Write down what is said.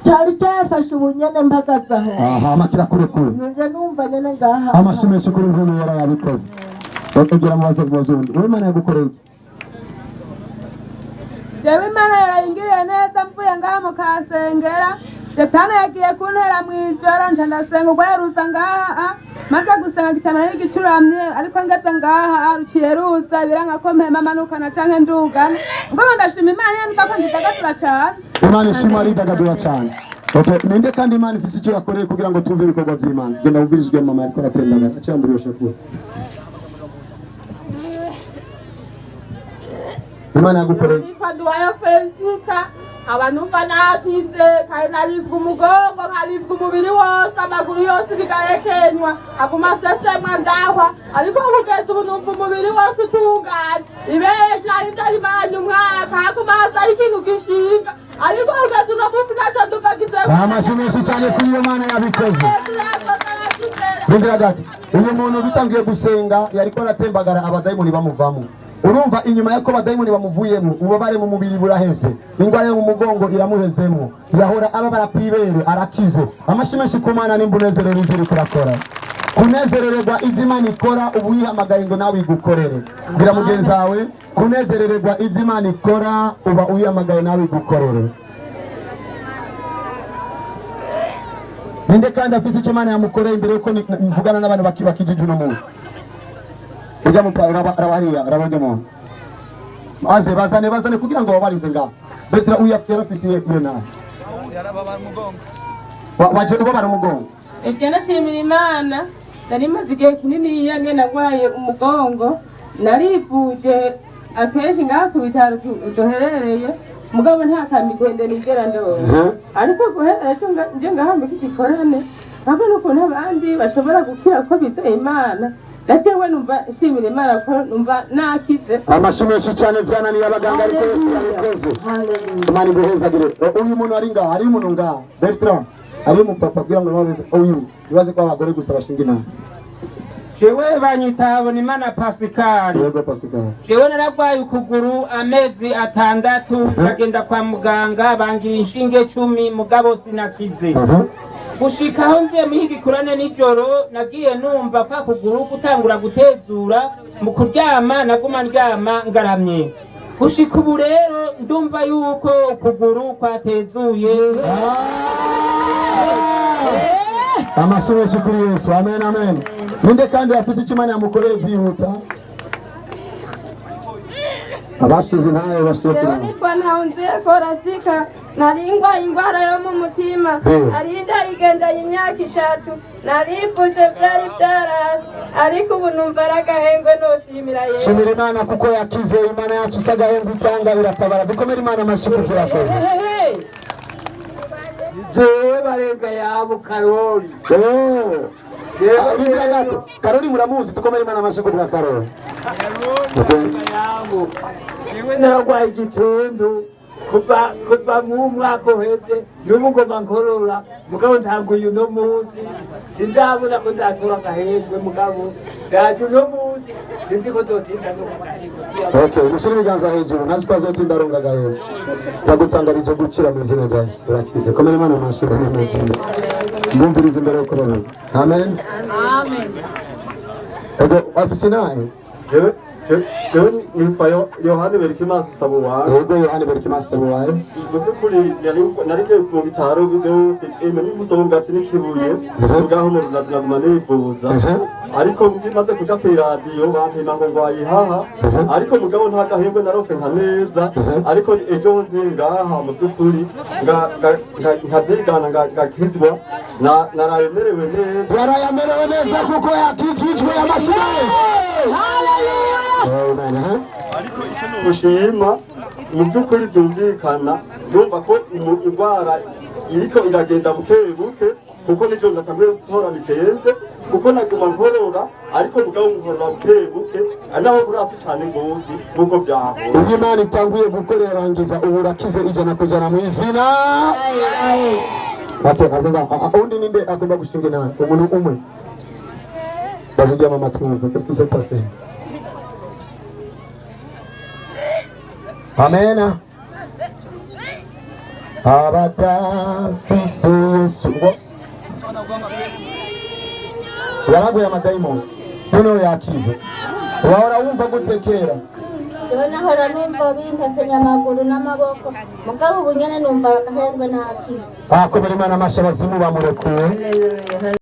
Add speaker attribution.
Speaker 1: cyari cyafashe ubunyene mpagazaho.
Speaker 2: Aha makira kure kure.
Speaker 1: Nje numva nyene ngaha.
Speaker 2: Amashimeshi kuri nkuru yara yabikoze. Otegera mubaze kubazundi. Wewe Imana yagukoreye.
Speaker 3: Jewe Imana yarayingiriye neza mvuye ngaha mu Kasengera. Setani yagiye kuntera mwijoro nca ndasenga ubwo yaruza ngaha maze gusenga cyane n'igicuramye ariko ngeze ngaha ruciye ruza biranga ko mpema manukana canke ndugana ubwo ndashima Imana yanuka ko ndidagatura cyane.
Speaker 2: Imana ishimwe ari dagadura cyane. Okay, ninde kandi Imana ifise icyo yakoreye kugira ngo tumve ibikorwa by'Imana. Genda ubwirizwe mama ariko aratembana acyamburisha kure. Imana yagukoreye.
Speaker 3: Ifaduwayo Facebook abantu banakize kandi naribwa umugongo nkaribwa umubiri wose amaguru yose bigarekenywa aguma sesemwa ndahwa ariko kugeza ubu numva umubiri wose utunganye ibeje ari ndarimanye umwaka hakumaza ari ikintu gishinga ariko kugeza uno munsi ntacyo nduvagize.
Speaker 2: Amashimeshi cyane kuri iyo Mana yabikoze. Bindira gati uyu muntu bitangiye gusenga yariko aratembagara abadayimoni bamuvamo. Urumva inyuma yako badayimoni bamuvuyemo ubabare mu mubiri buraheze ingwara yo mu mugongo iramuhezemo yahora ababara kwibere arakize. Amashimeshi ku Mana n'imbunezerero ijuru kurakora kunezerererwa ivy'Imana ikora ubu yihamagaye ngo nawe igukorere. Bira mugenzi wawe kunezerererwa ivy'Imana ikora uba uyihamagaye nawe igukorere. Ninde kandi afise icyo Imana yamukoreye imbere yuko mvugana n'abantu bakijije uno muntu. Ujya mu rabariya rabajemo aze bazane kugira ngo babarize ngaho Betra uyapera fisi iyo nawe yarababara umugongo waje ubabara umugongo.
Speaker 3: Ibyo nashimira Imana nari maze igihe kinini yange nagwaye umugongo narivuje akenshi ngaha ku bitaro duherereye mugabo nta kamigende nigera ndoro ariko guherera cyo nje ngahambe kigikorane ntabwo nuko abandi bashobora gukira ko bizeye Imana. Najewe numva shimira Imana ko numva nakize.
Speaker 2: Amashimeshi cyane byananiye abaganga ariko yose yabikoze. Imana iguhezagire. Uyu muntu ari ngaha ari umuntu ngaha Bertrand ari mu papa kugira ngo babize uyu bibaze ko abagore gusa bashinga inama.
Speaker 4: Jewe banyita Bonimana Pascal.
Speaker 2: Yego Pascal.
Speaker 4: Jewe naragwaye ukuguru amezi 6 bagenda kwa muganga bangira inshinge 10 mugabo sinakize. Gushika aho nziye muhigikurane nijoro nagiye numva kwa kuguru gutangura gutezura mu kuryama naguma ndyama ngaramye. Gushika ubu rero ndumva yuko ukuguru kwatezuye.
Speaker 2: Amashimeshi kuri Yesu. Amen amen. Ninde kandi afise icyo Imana yamukoreye byihuta. Abashize ntayo bashobora.
Speaker 5: Ni kwa ntaunze korasika naringwa ingwara yo mu mutima arinda igenda imyaka 3 naripuje byari byarasi ariko ubu numva aragahengwe noshimira Yesu.
Speaker 2: Shimira Imana kuko yakize Imana yacu sagahengwe itanga iratabara dukomere Imana amashimwe yakoze.
Speaker 4: Jewe barenga yabo Karoli.
Speaker 2: Karoli muramuzi dukomere Imana amashimwe bwa Karoli.
Speaker 4: Yabo. Jewe naragwaye igitundu kuva mu mwaka uheze n'umugoma nkorora mugabo ntabwo uyu no munsi sindabona ko ndatora agahembwe mugabo ndaje uno munsi sinzi ko dotinda no kubariko.
Speaker 2: Okay, mushire ibiganza hejuru nazi ko azotinda aronga agahembwe ndagutangarije gukira mu izina rya Yesu urakize komere Imana amashimwe n'umutima ndumviriza imbere yo kurona. Amen
Speaker 5: Amen.
Speaker 2: Ego afise naye
Speaker 6: Jewe nitwa Yohane Berikimasi Sabuwaye.
Speaker 2: Yego Yohane Berikimasi Sabuwaye.
Speaker 6: Muvyukuri narije mu bitaro byose n'ibusonga ati n'ikibuye ngaho mu naguma nivuza ariko bimaze kuja ku radio bampima ngo ngwayihaha ariko mugabo nta gahembwe narose nka neza ariko ejo nje ngaha mu byukuri nkazigana ngakizwa narayemerewe neza.
Speaker 2: Yarayemerewe neza kuko yakijijwe amashimwe. Hallelujah.
Speaker 6: Ariko icyo gushima mu byukuri byumvikana ndumva ko indwara iriko iragenda buke buke kuko nicyo natangiye gukora niteze kuko naguma nkorora ariko mugabo nkorora buke buke anaho kurasi cyane ngozi nuko byaho
Speaker 2: Imana itanguye gukorera rangiza ubu urakize ijana kujana mu izina. Ate azanga undi ninde agomba gushinga nawe umuntu umwe bazugira mama twumva qu'est-ce qui s'est passé? Amen. Abata yaraguye amadayimoni noneho yakize. Wahora wumva gutekera
Speaker 7: Yo nahora numva bintetenya amaguru n'amaboko mugabo ubu nyene numva agahengwe nakize.
Speaker 2: Komera Imana amashyi abazimu bamurekuye.